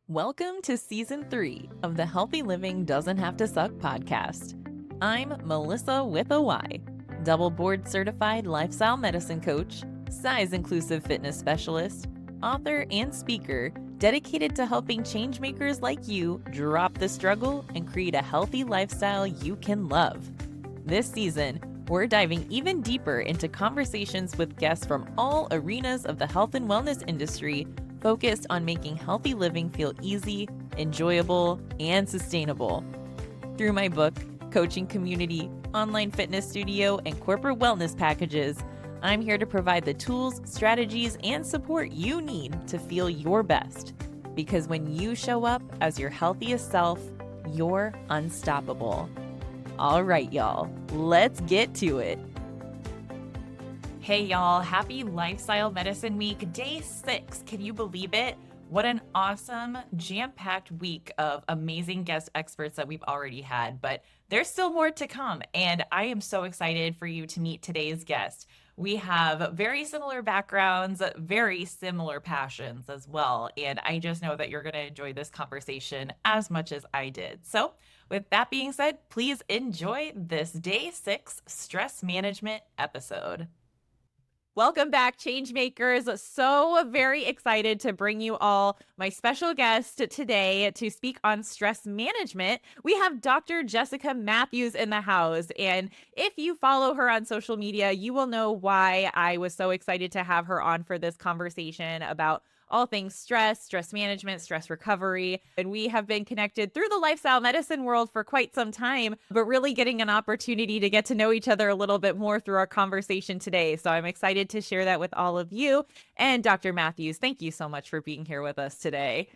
Welcome to Season 3 of the Healthy Living Doesn't Have to Suck podcast. I'm Melyssa with a Y, double board certified lifestyle medicine coach, size-inclusive fitness specialist, author, and speaker dedicated to helping changemakers like you drop the struggle and create a healthy lifestyle you can love. This season, we're diving even deeper into conversations with guests from all arenas of the health and wellness industry focused on making healthy living feel easy, enjoyable, and sustainable. Through my book, coaching community, online fitness studio, and corporate wellness packages, I'm here to provide the tools, strategies, and support you need to feel your best. Because when you show up as your healthiest self, you're unstoppable. All right, y'all, let's get to it. Hey y'all, happy Lifestyle Medicine Week, day 6. Can you believe it? What an awesome, jam-packed week of amazing guest experts that we've already had, but there's still more to come, and I am so excited for you to meet today's guest. We have very similar backgrounds, very similar passions as well, and I just know that you're going to enjoy this conversation as much as I did. So with that being said, please enjoy this day 6 stress management episode. Welcome back, Changemakers. So very excited to bring you all my special guest today to speak on stress management. We have Dr. Jessica Matthews in the house. And if you follow her on social media, you will know why I was so excited to have her on for this conversation about all things stress management, stress recovery. And we have been connected through the lifestyle medicine world for quite some time, but really getting an opportunity to get to know each other a little bit more through our conversation today. So I'm excited to share that with all of you. And Dr. Matthews, thank you so much for being here with us today.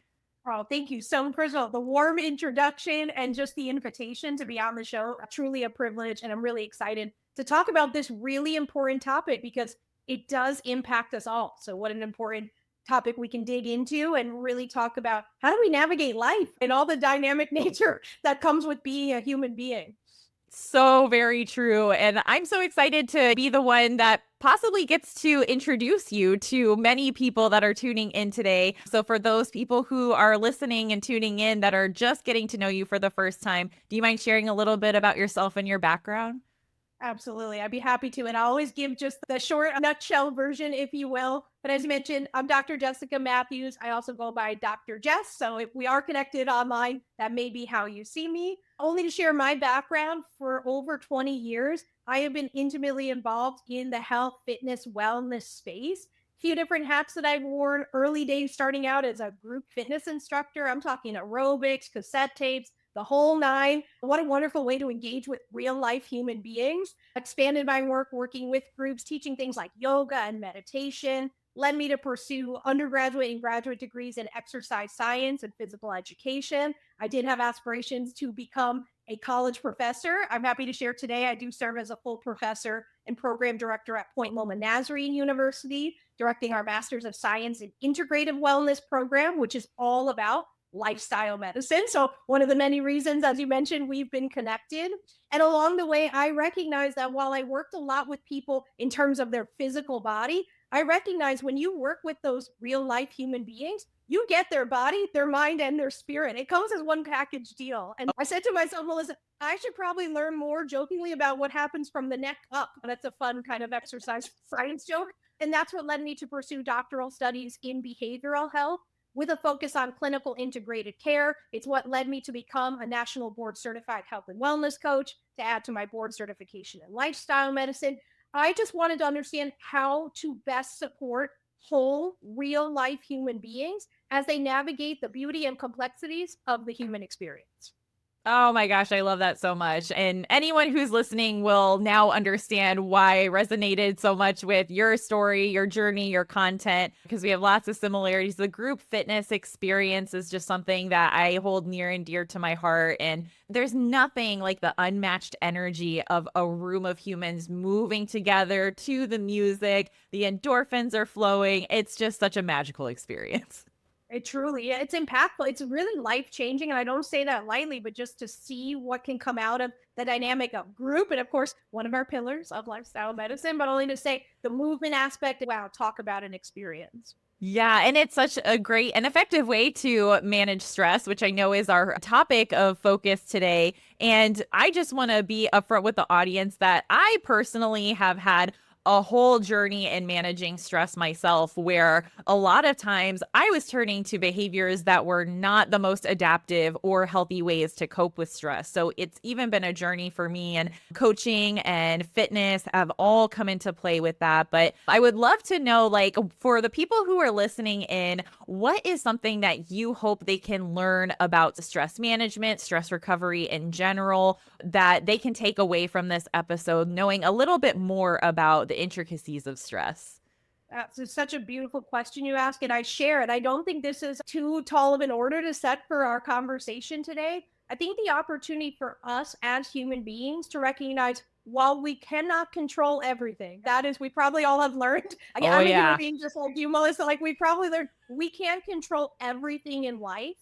Oh, thank you so much. First of all, the warm introduction and just the invitation to be on the show, truly a privilege. And I'm really excited to talk about this really important topic because it does impact us all. So what an important topic we can dig into and really talk about how do we navigate life and all the dynamic nature that comes with being a human being. So very true. And I'm so excited to be the one that possibly gets to introduce you to many people that are tuning in today. So for those people who are listening and tuning in that are just getting to know you for the first time, do you mind sharing a little bit about yourself and your background? Absolutely. I'd be happy to. And I always give just the short nutshell version, if you will. But as mentioned, I'm Dr. Jessica Matthews. I also go by Dr. Jess. So if we are connected online, that may be how you see me. Only to share my background, for over 20 years, I have been intimately involved in the health, fitness, wellness space. A few different hats that I've worn early days, starting out as a group fitness instructor. I'm talking aerobics, cassette tapes, the whole nine. What a wonderful way to engage with real life human beings. Expanded my work working with groups, teaching things like yoga and meditation, led me to pursue undergraduate and graduate degrees in exercise science and physical education. I did have aspirations to become a college professor. I'm happy to share today I do serve as a full professor and program director at Point Loma Nazarene University, directing our Masters of Science in Integrative Wellness program, which is all about lifestyle medicine. So one of the many reasons, as you mentioned, we've been connected. And along the way, I recognize that while I worked a lot with people in terms of their physical body, I recognize when you work with those real life human beings, you get their body, their mind, and their spirit. It comes as one package deal. And I said to myself, Melyssa, I should probably learn more jokingly about what happens from the neck up. That's a fun kind of exercise science joke. And that's what led me to pursue doctoral studies in behavioral health with a focus on clinical integrated care. It's what led me to become a national board certified health and wellness coach, to add to my board certification in lifestyle medicine. I just wanted to understand how to best support whole, real life human beings as they navigate the beauty and complexities of the human experience. Oh my gosh, I love that so much. And anyone who's listening will now understand why I resonated so much with your story, your journey, your content, because we have lots of similarities. The group fitness experience is just something that I hold near and dear to my heart. And there's nothing like the unmatched energy of a room of humans moving together to the music. The endorphins are flowing. It's just such a magical experience. It truly, it's impactful. It's really life-changing. And I don't say that lightly, but just to see what can come out of the dynamic of group. And of course, one of our pillars of lifestyle medicine, but only to say the movement aspect. Wow, talk about an experience. Yeah, and it's such a great and effective way to manage stress, which I know is our topic of focus today. And I just want to be upfront with the audience that I personally have had a whole journey in managing stress myself, where a lot of times I was turning to behaviors that were not the most adaptive or healthy ways to cope with stress. So it's even been a journey for me, and coaching and fitness have all come into play with that. But I would love to know, like, for the people who are listening in, what is something that you hope they can learn about stress management, stress recovery in general, that they can take away from this episode, knowing a little bit more about the intricacies of stress? That's such a beautiful question you ask, and I share it. I don't think this is too tall of an order to set for our conversation today. I think the opportunity for us as human beings to recognize while we cannot control everything, that is, we probably all have learned. Oh, I'm a human yeah. being just like you, Melissa. Like we probably learned we can't control everything in life,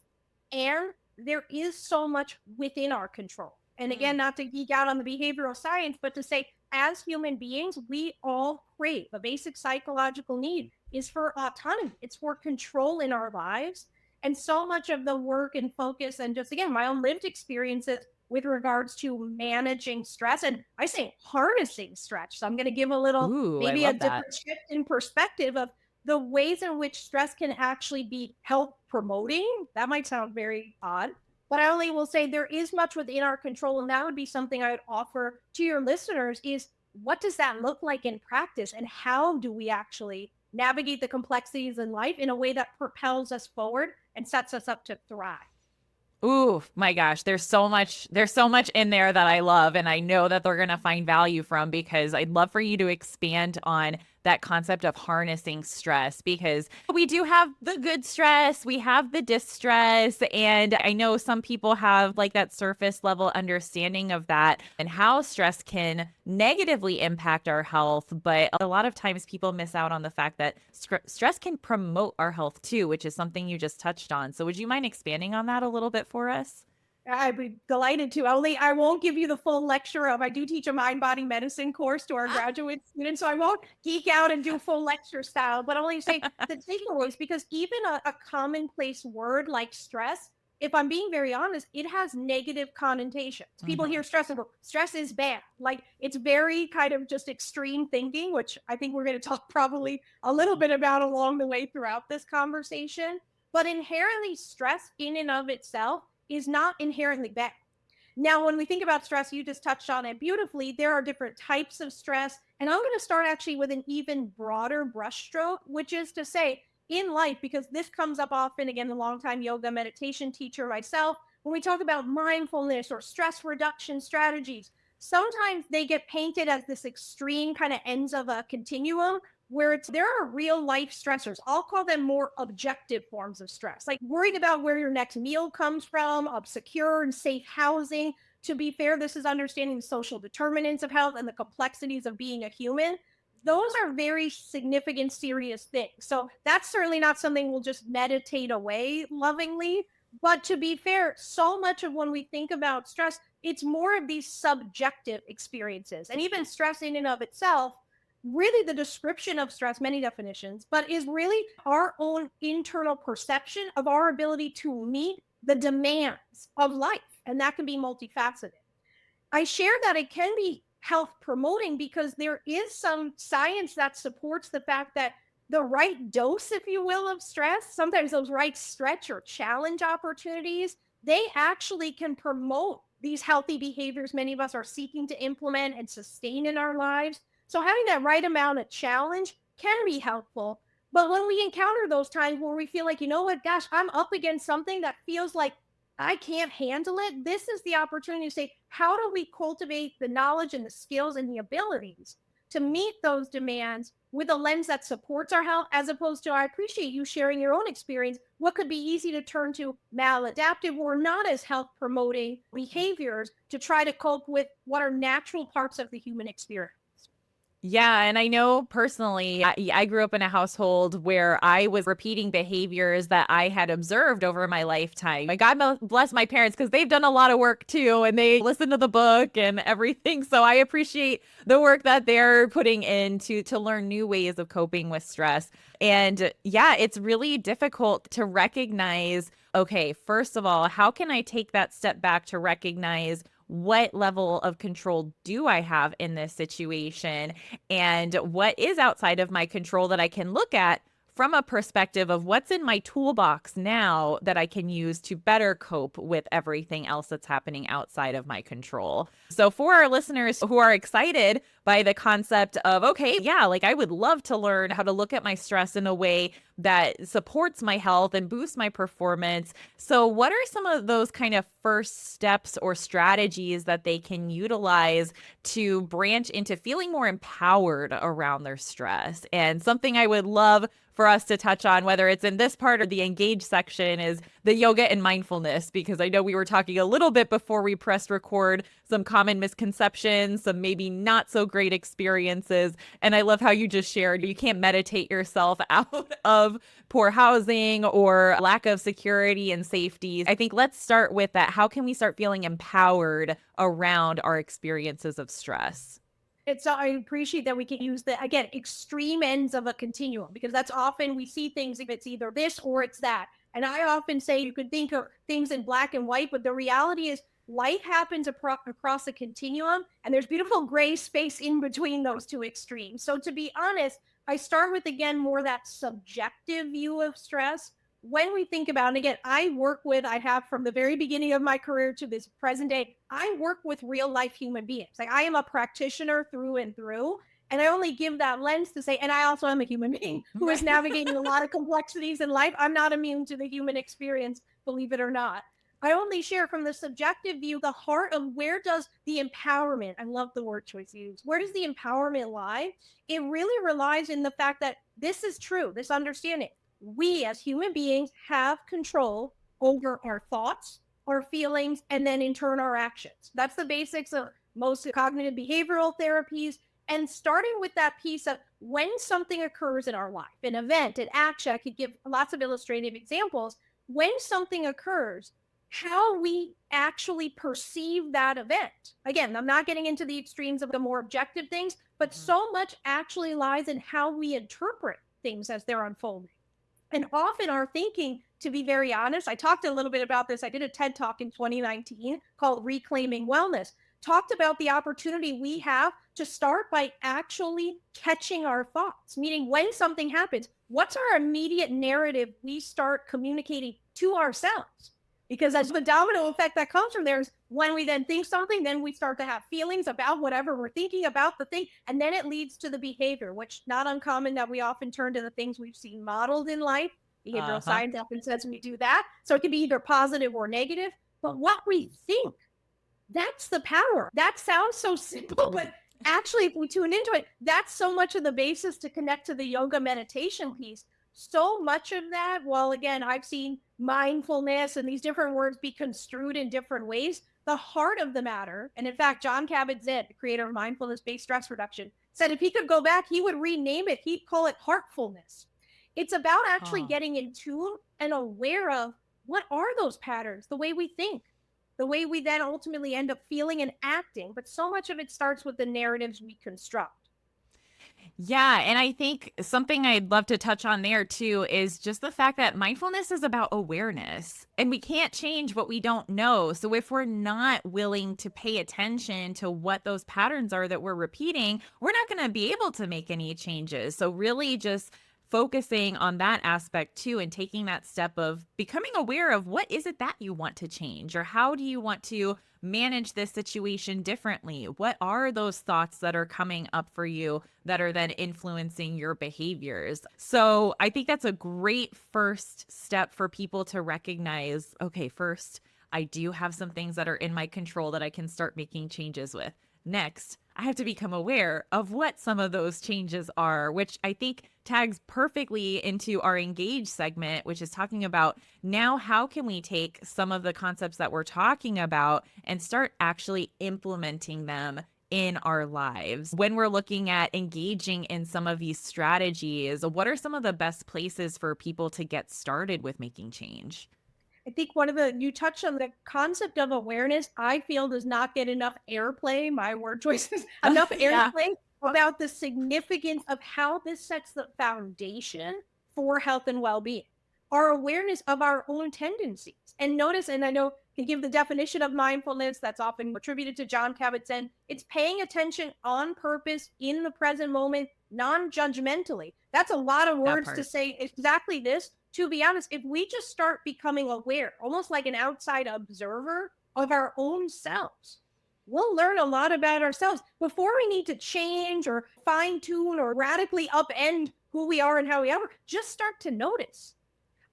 and there is so much within our control. And again, not to geek out on the behavioral science, but to say, as human beings, we all crave a basic psychological need is for autonomy. It's for control in our lives. And so much of the work and focus, and just again, my own lived experiences with regards to managing stress, and I say harnessing stress. So I'm going to give a little, Ooh, I maybe a love that. different shift in perspective of the ways in which stress can actually be health promoting. That might sound very odd, but I only will say there is much within our control. And that would be something I would offer to your listeners is what does that look like in practice? And how do we actually navigate the complexities in life in a way that propels us forward and sets us up to thrive? Ooh, my gosh, there's so much in there that I love, and I know that they're going to find value from, because I'd love for you to expand on that concept of harnessing stress, because we do have the good stress, we have the distress, and I know some people have like that surface level understanding of that and how stress can negatively impact our health, but a lot of times people miss out on the fact that stress can promote our health too, which is something you just touched on. So would you mind expanding on that a little bit for us? I'd be delighted to. Only I won't give you the full lecture of. I do teach a mind body medicine course to our graduate students, so I won't geek out and do full lecture style. But only say the takeaways, because even a commonplace word like stress, if I'm being very honest, it has negative connotations. People Mhm. hear stress and go, stress is bad. Like it's very kind of just extreme thinking, which I think we're going to talk probably a little bit about along the way throughout this conversation. But inherently, stress in and of itself is not inherently bad. Now, when we think about stress, you just touched on it beautifully. There are different types of stress. And I'm going to start actually with an even broader brushstroke, which is to say, in life, because this comes up often, again, a long-time yoga meditation teacher myself, when we talk about mindfulness or stress reduction strategies, sometimes they get painted as this extreme kind of ends of a continuum where there are real life stressors. I'll call them more objective forms of stress, like worried about where your next meal comes from, of secure and safe housing. To be fair, this is understanding the social determinants of health and the complexities of being a human. Those are very significant, serious things. So that's certainly not something we'll just meditate away lovingly. But to be fair, so much of when we think about stress, it's more of these subjective experiences. And even stress in and of itself, really the description of stress, many definitions, but is really our own internal perception of our ability to meet the demands of life. And that can be multifaceted. I share that it can be health promoting because there is some science that supports the fact that the right dose, if you will, of stress, sometimes those right stretch or challenge opportunities, they actually can promote these healthy behaviors many of us are seeking to implement and sustain in our lives. So having that right amount of challenge can be helpful. But when we encounter those times where we feel like, you know what, gosh, I'm up against something that feels like I can't handle it, this is the opportunity to say, how do we cultivate the knowledge and the skills and the abilities to meet those demands with a lens that supports our health, as opposed to, I appreciate you sharing your own experience, what could be easy to turn to maladaptive or not as health promoting behaviors to try to cope with what are natural parts of the human experience. Yeah, and I know personally, I grew up in a household where I was repeating behaviors that I had observed over my lifetime. My God bless my parents because they've done a lot of work too, and they listen to the book and everything. So I appreciate the work that they're putting in to learn new ways of coping with stress. And yeah, it's really difficult to recognize, okay, first of all, how can I take that step back to recognize what level of control do I have in this situation? And what is outside of my control that I can look at from a perspective of what's in my toolbox now that I can use to better cope with everything else that's happening outside of my control. So, for our listeners who are excited by the concept of, okay, yeah, like I would love to learn how to look at my stress in a way that supports my health and boosts my performance. So, what are some of those kind of first steps or strategies that they can utilize to branch into feeling more empowered around their stress? And something I would love for us to touch on, whether it's in this part or the engage section, is the yoga and mindfulness, because I know we were talking a little bit before we pressed record, some common misconceptions, some maybe not so great experiences. And I love how you just shared you can't meditate yourself out of poor housing or lack of security and safety. I think let's start with that. How can we start feeling empowered around our experiences of stress? I appreciate that we can use the, again, extreme ends of a continuum, because that's often we see things, if it's either this or it's that. And I often say you could think of things in black and white, but the reality is life happens across a continuum, and there's beautiful gray space in between those two extremes. So to be honest, I start with, again, more that subjective view of stress. When we think about, and again, I have from the very beginning of my career to this present day, I work with real life human beings. Like, I am a practitioner through and through. And I only give that lens to say, and I also am a human being who is navigating a lot of complexities in life. I'm not immune to the human experience, believe it or not. I only share from the subjective view, the heart of where does the empowerment, I love the word choice used, where does the empowerment lie? It really relies in the fact that this is true, this understanding. We as human beings have control over our thoughts, our feelings, and then in turn our actions. That's the basics of most cognitive behavioral therapies. And starting with that piece of when something occurs in our life, an event, an action, I could give lots of illustrative examples. When something occurs, how we actually perceive that event. Again, I'm not getting into the extremes of the more objective things, but so much actually lies in how we interpret things as they're unfolding. And often our thinking, to be very honest, I talked a little bit about this. I did a TED Talk in 2019 called Reclaiming Wellness, talked about the opportunity we have to start by actually catching our thoughts, meaning when something happens, what's our immediate narrative we start communicating to ourselves? Because as the domino effect that comes from there is when we then think something, then we start to have feelings about whatever we're thinking about the thing. And then it leads to the behavior, which not uncommon that we often turn to the things we've seen modeled in life. Behavioral science often says we do that. So it can be either positive or negative. But what we think, that's the power. That sounds so simple, but actually, if we tune into it, that's so much of the basis to connect to the yoga meditation piece. So much of that, well, again, I've seen mindfulness and these different words be construed in different ways. The heart of the matter, and in fact, John Kabat-Zinn, the creator of mindfulness-based stress reduction, said if he could go back, he would rename it. He'd call it heartfulness. It's about actually getting in tune and aware of what are those patterns, the way we think, the way we then ultimately end up feeling and acting. But so much of it starts with the narratives we construct. Yeah, and I think something I'd love to touch on there too is just the fact that mindfulness is about awareness, and we can't change what we don't know. So if we're not willing to pay attention to what those patterns are that we're repeating, we're not going to be able to make any changes. So really just focusing on that aspect too, and taking that step of becoming aware of what is it that you want to change, or how do you want to manage this situation differently? What are those thoughts that are coming up for you that are then influencing your behaviors? So I think that's a great first step for people to recognize, okay, first, I do have some things that are in my control that I can start making changes with. Next, I have to become aware of what some of those changes are, which I think tags perfectly into our engage segment, which is talking about now how can we take some of the concepts that we're talking about and start actually implementing them in our lives. When we're looking at engaging in some of these strategies, what are some of the best places for people to get started with making change? I think you touched on the concept of awareness, I feel does not get enough airplay, my word choices, enough Yeah, airplay about the significance of how this sets the foundation for health and well-being. Our awareness of our own tendencies. And notice, and I know to give the definition of mindfulness that's often attributed to John Kabat-Zinn, it's paying attention on purpose in the present moment, non-judgmentally. That's a lot of that words to part. say exactly this. To be honest, if we just start becoming aware, almost like an outside observer of our own selves, we'll learn a lot about ourselves before we need to change or fine tune or radically upend who we are and how we are. Just start to notice.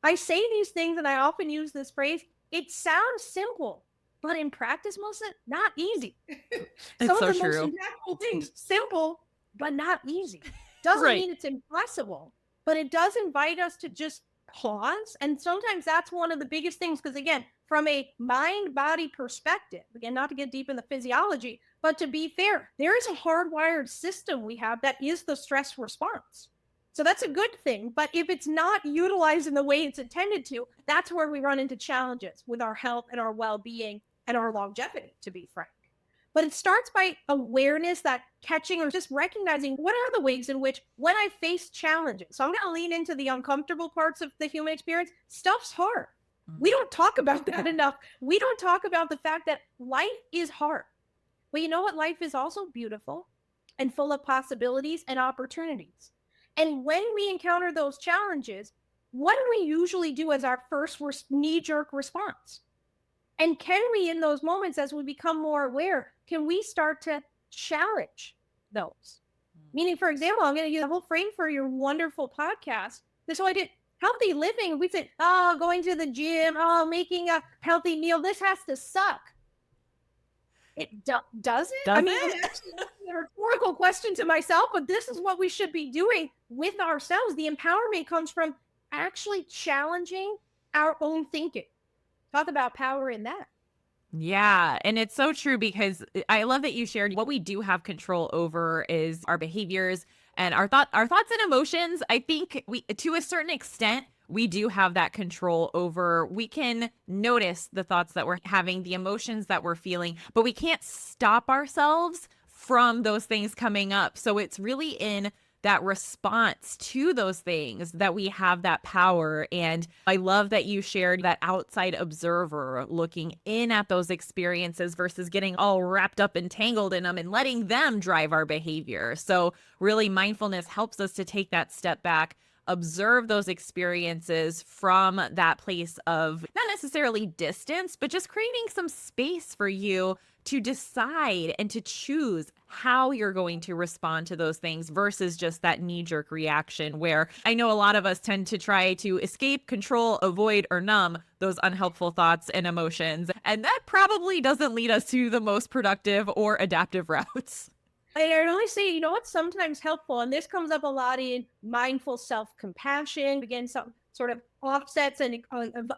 I say these things and I often use this phrase. It sounds simple, but in practice, Melyssa, not easy. It's Some of so the most true. impactful things, simple, but not easy. Doesn't Right. mean it's impossible, but it does invite us to just pause. And sometimes that's one of the biggest things, because again, from a mind body perspective, again, not to get deep in the physiology, but to be fair, there is a hardwired system we have that is the stress response. So that's a good thing. But if it's not utilized in the way it's intended to, that's where we run into challenges with our health and our well being and our longevity, to be frank. But it starts by awareness, that catching or just recognizing what are the ways in which when I face challenges. So I'm going to lean into the uncomfortable parts of the human experience. Stuff's hard. We don't talk about that enough. We don't talk about the fact that life is hard. But you know what? Life is also beautiful and full of possibilities and opportunities. And when we encounter those challenges, what do we usually do as our first knee-jerk response? And can we, in those moments, as we become more aware, can we start to challenge those? Meaning, for example, I'm going to use the whole frame for your wonderful podcast. This whole idea, healthy living. We say, oh, going to the gym, oh, making a healthy meal. This has to suck. It does it? Does I mean, it? I'm asking a rhetorical question to myself, but this is what we should be doing with ourselves. The empowerment comes from actually challenging our own thinking. Talk about power in that. Yeah, and it's so true because I love that you shared what we do have control over is our behaviors and our thoughts and emotions. I think we to a certain extent we do have that control over. We can notice the thoughts that we're having, the emotions that we're feeling, but we can't stop ourselves from those things coming up. So it's really in that response to those things that we have that power. And I love that you shared that outside observer looking in at those experiences versus getting all wrapped up and tangled in them and letting them drive our behavior. So really mindfulness helps us to take that step back, observe those experiences from that place of not necessarily distance, but just creating some space for you to decide and to choose how you're going to respond to those things versus just that knee-jerk reaction where I know a lot of us tend to try to escape, control, avoid, or numb those unhelpful thoughts and emotions. And that probably doesn't lead us to the most productive or adaptive routes. And I'd only say, you know what's sometimes helpful, and this comes up a lot in mindful self-compassion, again, some sort of offsets and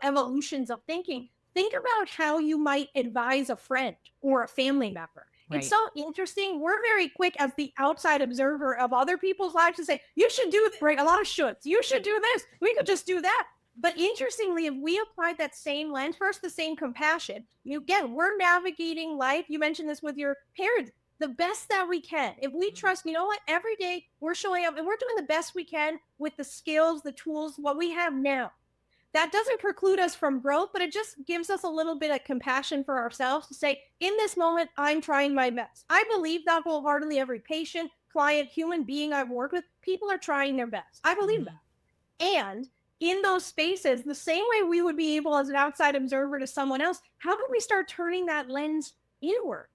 evolutions of thinking. Think about how you might advise a friend or a family member. Right. It's so interesting. We're very quick as the outside observer of other people's lives to say, you should do this, right? A lot of shoulds. You should do this. We could just do that. But interestingly, if we applied that same lens, first, the same compassion, again, we're navigating life. You mentioned this with your parents. The best that we can. If we trust, you know what, every day we're showing up and we're doing the best we can with the skills, the tools, what we have now. That doesn't preclude us from growth, but it just gives us a little bit of compassion for ourselves to say, in this moment, I'm trying my best. I believe that wholeheartedly. Every patient, client, human being I've worked with, people are trying their best. I believe that. And in those spaces, the same way we would be able as an outside observer to someone else, how can we start turning that lens inward?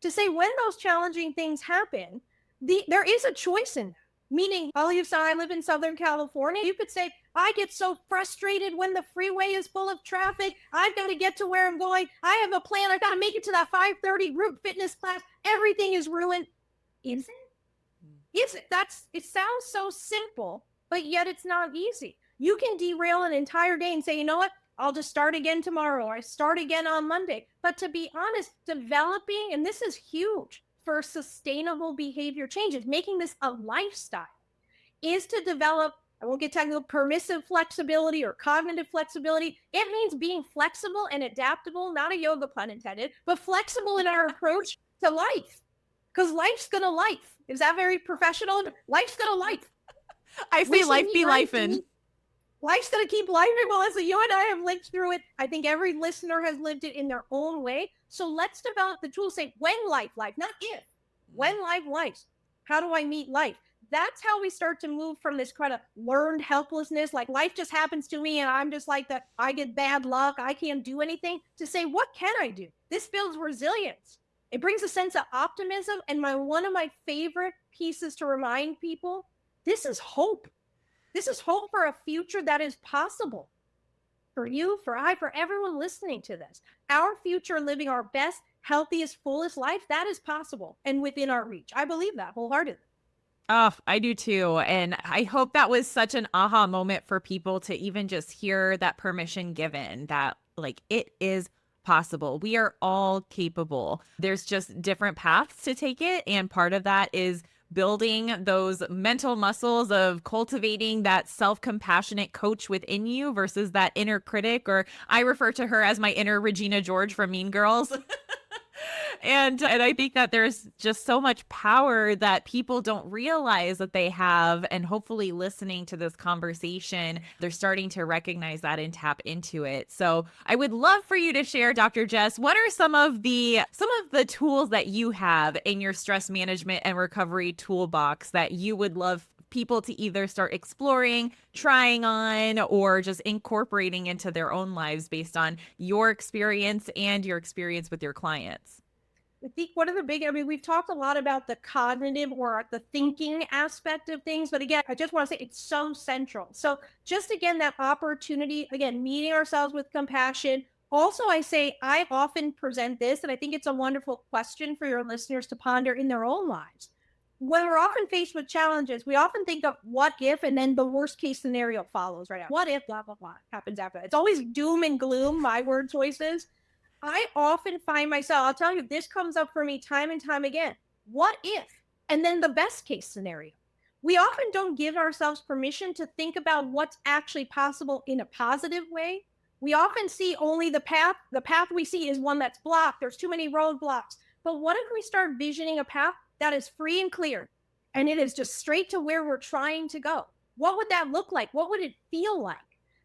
To say when those challenging things happen, there is a choice in that. Meaning, I live in Southern California. You could say, I get so frustrated when the freeway is full of traffic. I've got to get to where I'm going. I have a plan. I've got to make it to that 5:30 group fitness class. Everything is ruined. Is it? Is it? It sounds so simple, but yet it's not easy. You can derail an entire day and say, you know what? I'll just start again tomorrow, or I start again on Monday. But to be honest, developing, and this is huge, for sustainable behavior changes, making this a lifestyle, is to develop, I won't get technical, permissive flexibility or cognitive flexibility. It means being flexible and adaptable, not a yoga pun intended, but flexible in our approach to life. Because life's gonna life. Is that very professional? Life's gonna life. I say life be lifing. Life's going to keep lifing. Melyssa, you and I have lived through it. I think every listener has lived it in their own way. So let's develop the tools, say when life, not if, when life, how do I meet life? That's how we start to move from this kind of learned helplessness, like life just happens to me and I'm just like that, I get bad luck, I can't do anything, to say, what can I do? This builds resilience. It brings a sense of optimism. And one of my favorite pieces to remind people, this is hope. This is hope for a future that is possible for you, for everyone listening to this. Our future, living our best, healthiest, fullest life, that is possible and within our reach. I believe that wholeheartedly. Oh, I do too. And I hope that was such an aha moment for people to even just hear that permission given, that like it is possible. We are all capable. There's just different paths to take it. And part of that is building those mental muscles of cultivating that self-compassionate coach within you versus that inner critic, or I refer to her as my inner Regina George from Mean Girls. And I think that there's just so much power that people don't realize that they have. And hopefully listening to this conversation, they're starting to recognize that and tap into it. So I would love for you to share, Dr. Jess, what are some of the tools that you have in your stress management and recovery toolbox that you would love people to either start exploring, trying on, or just incorporating into their own lives based on your experience and your experience with your clients? I think one of the we've talked a lot about the cognitive or the thinking aspect of things, but again, I just want to say it's so central. So just again, that opportunity, again, meeting ourselves with compassion. Also, I often present this, and I think it's a wonderful question for your listeners to ponder in their own lives. When we're often faced with challenges, we often think of what if, and then the worst case scenario follows right after. What if, blah, blah, blah, happens after that. It's always doom and gloom, my word choices. I often find myself, I'll tell you, this comes up for me time and time again. What if? And then the best case scenario. We often don't give ourselves permission to think about what's actually possible in a positive way. We often see only the path. The path we see is one that's blocked. There's too many roadblocks. But what if we start visioning a path that is free and clear, and it is just straight to where we're trying to go? What would that look like? What would it feel like?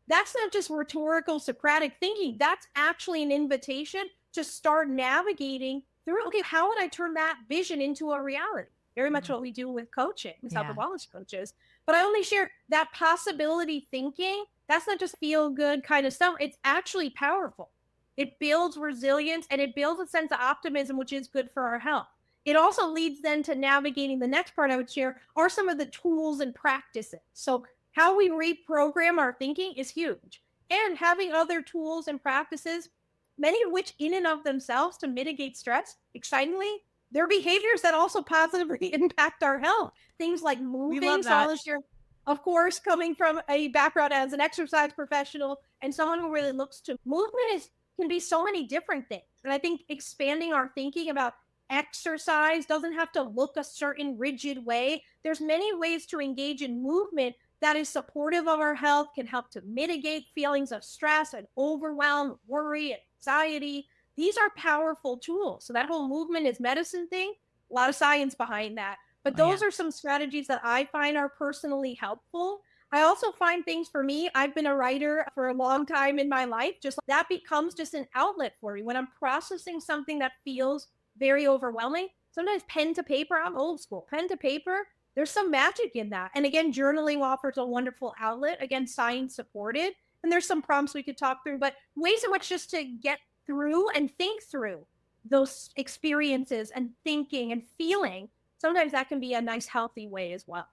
That's not just rhetorical Socratic thinking. That's actually an invitation to start navigating through, okay, how would I turn that vision into a reality? Very much what we do with coaching, with health and wellness coaches. But I only share that possibility thinking. That's not just feel good kind of stuff. It's actually powerful. It builds resilience and it builds a sense of optimism, which is good for our health. It also leads then to navigating the next part I would share are some of the tools and practices. So how we reprogram our thinking is huge. And having other tools and practices, many of which in and of themselves to mitigate stress, excitingly, they're behaviors that also positively impact our health. Things like moving. We love that. So of course, coming from a background as an exercise professional and someone who really looks to movement can be so many different things. And I think expanding our thinking about exercise doesn't have to look a certain rigid way. There's many ways to engage in movement that is supportive of our health, can help to mitigate feelings of stress and overwhelm, worry, anxiety. These are powerful tools. So that whole movement is medicine thing, a lot of science behind that. But those are some strategies that I find are personally helpful. I also find things for me, I've been a writer for a long time in my life, just that becomes just an outlet for me. When I'm processing something that feels very overwhelming, sometimes pen to paper, I'm old school, pen to paper, there's some magic in that. And again, journaling offers a wonderful outlet, again, science supported. And there's some prompts we could talk through, but ways in which just to get through and think through those experiences and thinking and feeling, sometimes that can be a nice, healthy way as well.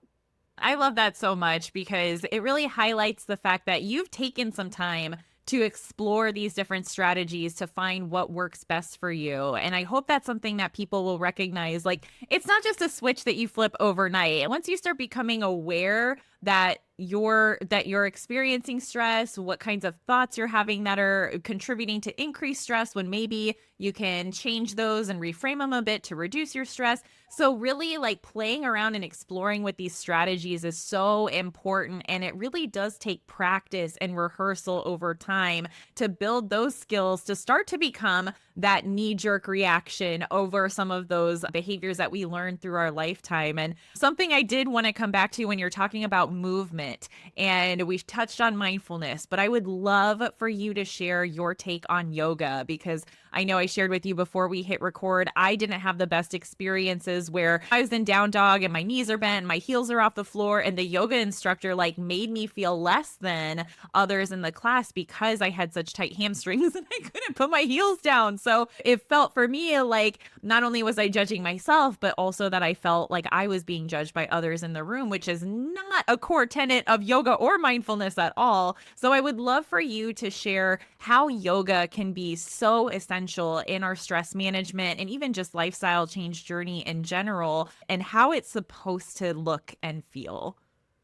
I love that so much because it really highlights the fact that you've taken some time to explore these different strategies to find what works best for you. And I hope that's something that people will recognize. Like, it's not just a switch that you flip overnight. And once you start becoming aware that you're experiencing stress, what kinds of thoughts you're having that are contributing to increased stress, when maybe you can change those and reframe them a bit to reduce your stress. So really, like, playing around and exploring with these strategies is so important, and it really does take practice and rehearsal over time to build those skills to start to become that knee-jerk reaction over some of those behaviors that we learn through our lifetime. And something I did want to come back to when you're talking about movement, and we've touched on mindfulness, but I would love for you to share your take on yoga, because I know I shared with you before we hit record, I didn't have the best experiences where I was in down dog and my knees are bent, my heels are off the floor, and the yoga instructor like made me feel less than others in the class because I had such tight hamstrings and I couldn't put my heels down. So it felt for me like not only was I judging myself, but also that I felt like I was being judged by others in the room, which is not a core tenet of yoga or mindfulness at all. So I would love for you to share how yoga can be so essential in our stress management and even just lifestyle change journey in general, and how it's supposed to look and feel.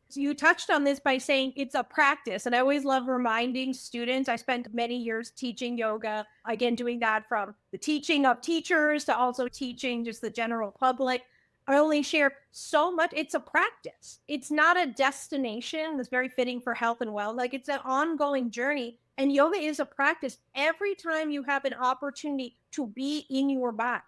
So you touched on this by saying it's a practice. And I always love reminding students. I spent many years teaching yoga, again, doing that from the teaching of teachers to also teaching just the general public. I only share so much. It's a practice. It's not a destination that's very fitting for health and well. Like, it's an ongoing journey. And yoga is a practice. Every time you have an opportunity to be in your body,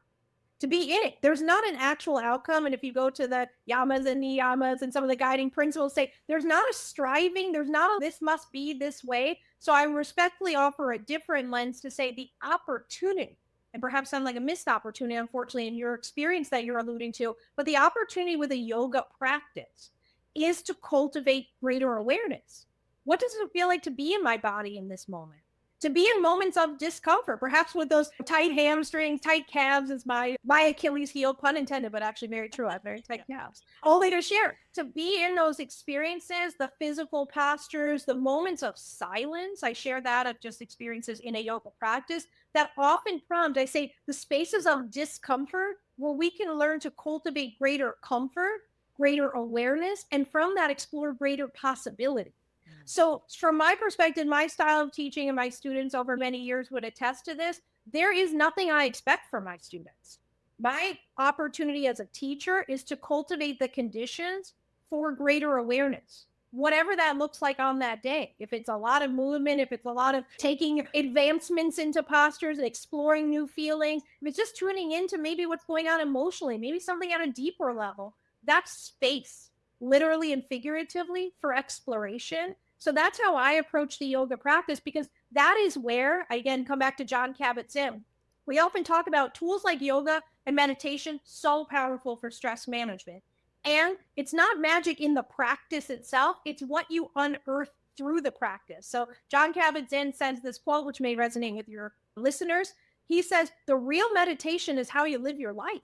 to be in it. There's not an actual outcome. And if you go to the yamas and niyamas and some of the guiding principles, say there's not a striving, there's not a this must be this way. So I respectfully offer a different lens to say the opportunity, and perhaps sound like a missed opportunity, unfortunately, in your experience that you're alluding to, but the opportunity with a yoga practice is to cultivate greater awareness. What does it feel like to be in my body in this moment? To be in moments of discomfort, perhaps with those tight hamstrings, tight calves is my Achilles heel, pun intended, but actually very true. I have very tight calves. Only to share, to be in those experiences, the physical postures, the moments of silence. I share that of just experiences in a yoga practice that often prompt, I say, the spaces of discomfort where we can learn to cultivate greater comfort, greater awareness, and from that explore greater possibility. So from my perspective, my style of teaching and my students over many years would attest to this. There is nothing I expect from my students. My opportunity as a teacher is to cultivate the conditions for greater awareness, whatever that looks like on that day. If it's a lot of movement, if it's a lot of taking advancements into postures and exploring new feelings, if it's just tuning into maybe what's going on emotionally, maybe something at a deeper level, that's space, literally and figuratively, for exploration. So that's how I approach the yoga practice, because that is where, I again come back to Jon Kabat-Zinn. We often talk about tools like yoga and meditation, so powerful for stress management. And it's not magic in the practice itself, it's what you unearth through the practice. So Jon Kabat-Zinn says this quote, which may resonate with your listeners. He says, the real meditation is how you live your life.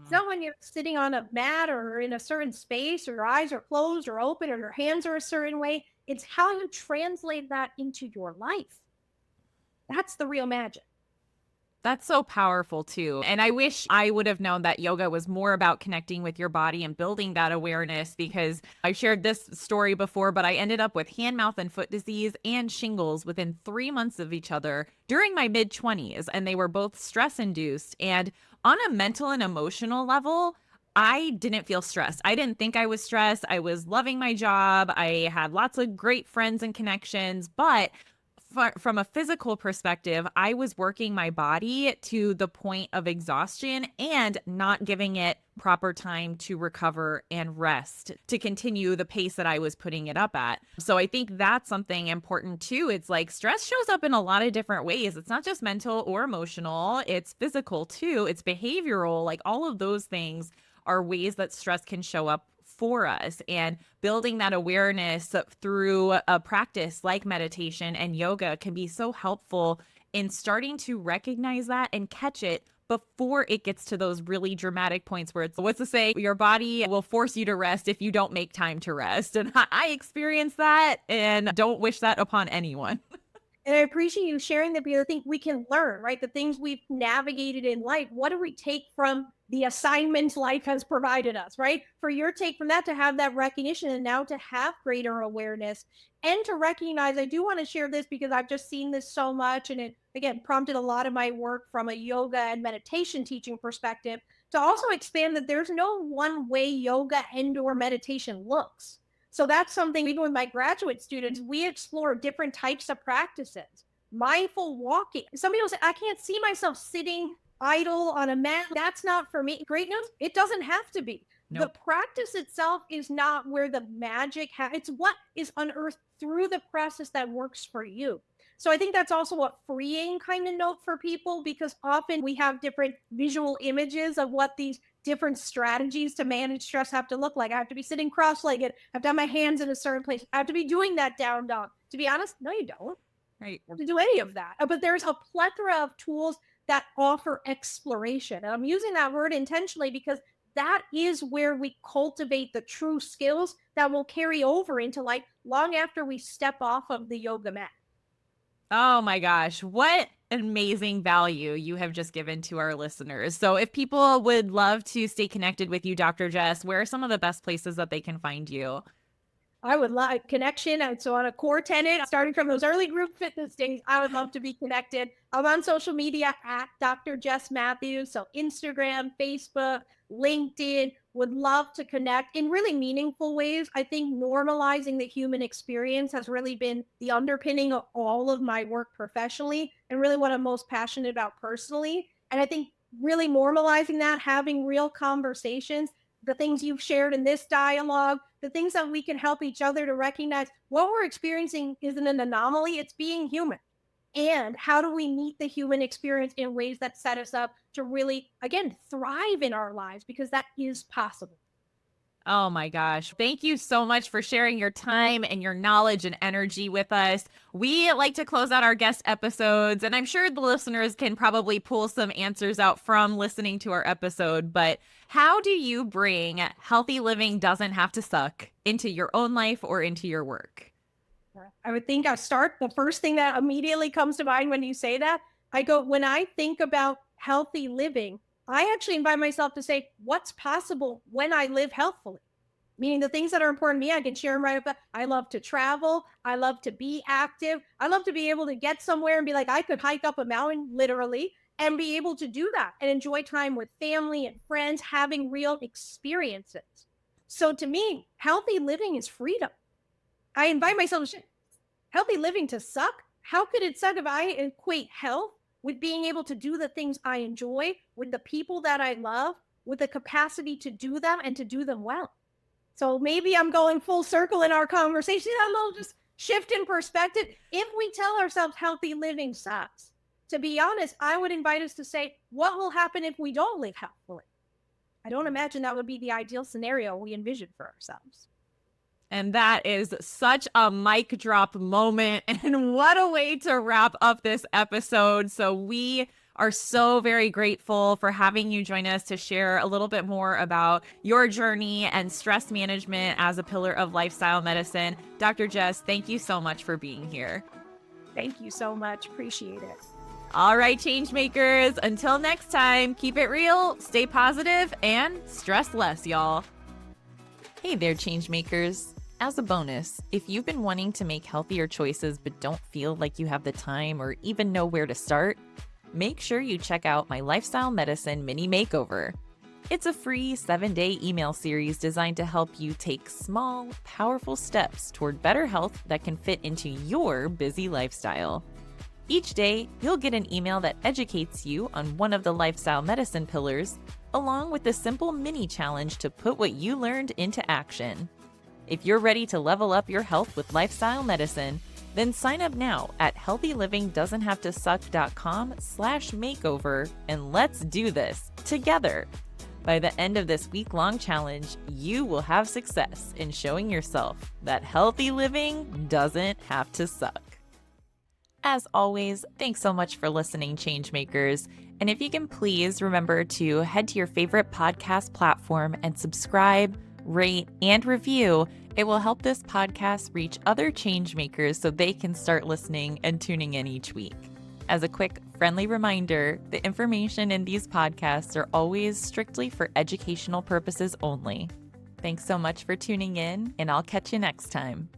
It's not when you're sitting on a mat or in a certain space or your eyes are closed or open or your hands are a certain way. It's how you translate that into your life. That's the real magic. That's so powerful too. And I wish I would have known that yoga was more about connecting with your body and building that awareness, because I've shared this story before, but I ended up with hand, mouth, and foot disease and shingles within 3 months of each other during my mid-20s. And they were both stress induced. And on a mental and emotional level, I didn't feel stressed. I didn't think I was stressed. I was loving my job. I had lots of great friends and connections, but from a physical perspective, I was working my body to the point of exhaustion and not giving it proper time to recover and rest to continue the pace that I was putting it up at. So I think that's something important too. It's like stress shows up in a lot of different ways. It's not just mental or emotional, it's physical too. It's behavioral. Like, all of those things are ways that stress can show up for us, and building that awareness through a practice like meditation and yoga can be so helpful in starting to recognize that and catch it before it gets to those really dramatic points where it's, what's the saying, your body will force you to rest if you don't make time to rest. And I experienced that and don't wish that upon anyone. And I appreciate you sharing that, because I think we can learn, right? The things we've navigated in life, what do we take from the assignments life has provided us, right? For your take from that, to have that recognition and now to have greater awareness and to recognize, I do want to share this because I've just seen this so much, and it again prompted a lot of my work from a yoga and meditation teaching perspective, to also expand that there's no one way yoga and or meditation looks. So that's something, even with my graduate students, we explore different types of practices. Mindful walking. Somebody will say, I can't see myself sitting idle on a mat. That's not for me. Great news. It doesn't have to be. Nope. The practice itself is not where the magic it's what is unearthed through the process that works for you. So I think that's also a freeing kind of note for people, because often we have different visual images of what these different strategies to manage stress have to look like. I have to be sitting cross-legged. I have to have my hands in a certain place. I have to be doing that down dog. To be honest, no, you don't. Right. To do any of that. But there's a plethora of tools that offer exploration. And I'm using that word intentionally because that is where we cultivate the true skills that will carry over into life long after we step off of the yoga mat. Oh my gosh, what amazing value you have just given to our listeners. So if people would love to stay connected with you, Dr. Jess, where are some of the best places that they can find you? I would like connection. And so on a core tenet, starting from those early group fitness days, I would love to be connected. I'm on social media at Dr. Jess Matthews. So Instagram, Facebook, LinkedIn, would love to connect in really meaningful ways. I think normalizing the human experience has really been the underpinning of all of my work professionally, and really what I'm most passionate about personally. And I think really normalizing that, having real conversations, the things you've shared in this dialogue, the things that we can help each other to recognize what we're experiencing isn't an anomaly, it's being human. And how do we meet the human experience in ways that set us up to really, again, thrive in our lives, because that is possible. Oh my gosh. Thank you so much for sharing your time and your knowledge and energy with us. We like to close out our guest episodes, and I'm sure the listeners can probably pull some answers out from listening to our episode, but how do you bring healthy living doesn't have to suck into your own life or into your work? I would think I start, the first thing that immediately comes to mind when you say that, I go, when I think about healthy living, I actually invite myself to say, what's possible when I live healthfully? Meaning the things that are important to me, I can share them right up. I love to travel. I love to be active. I love to be able to get somewhere and be like, I could hike up a mountain literally and be able to do that and enjoy time with family and friends, having real experiences. So to me, healthy living is freedom. I invite myself to healthy living to suck. How could it suck if I equate health with being able to do the things I enjoy with the people that I love, with the capacity to do them and to do them well? So maybe I'm going full circle in our conversation. I'm a little just shift in perspective. If we tell ourselves healthy living sucks, to be honest, I would invite us to say, what will happen if we don't live healthfully? I don't imagine that would be the ideal scenario we envision for ourselves. And that is such a mic drop moment. And what a way to wrap up this episode. So we are so very grateful for having you join us to share a little bit more about your journey and stress management as a pillar of lifestyle medicine. Dr. Jess, thank you so much for being here. Thank you so much. Appreciate it. All right, change makers, until next time, keep it real, stay positive, and stress less, y'all. Hey there, change makers. As a bonus, if you've been wanting to make healthier choices but don't feel like you have the time or even know where to start, make sure you check out my Lifestyle Medicine Mini Makeover. It's a free 7-day email series designed to help you take small, powerful steps toward better health that can fit into your busy lifestyle. Each day, you'll get an email that educates you on one of the lifestyle medicine pillars, along with a simple mini challenge to put what you learned into action. If you're ready to level up your health with lifestyle medicine, then sign up now at healthylivingdoesn'thavetosuck.com/makeover, and let's do this together. By the end of this week-long challenge, you will have success in showing yourself that healthy living doesn't have to suck. As always, thanks so much for listening, Changemakers. And if you can please remember to head to your favorite podcast platform and subscribe, rate, and review. It will help this podcast reach other change makers so they can start listening and tuning in each week. As a quick, friendly reminder, the information in these podcasts are always strictly for educational purposes only. Thanks so much for tuning in, and I'll catch you next time.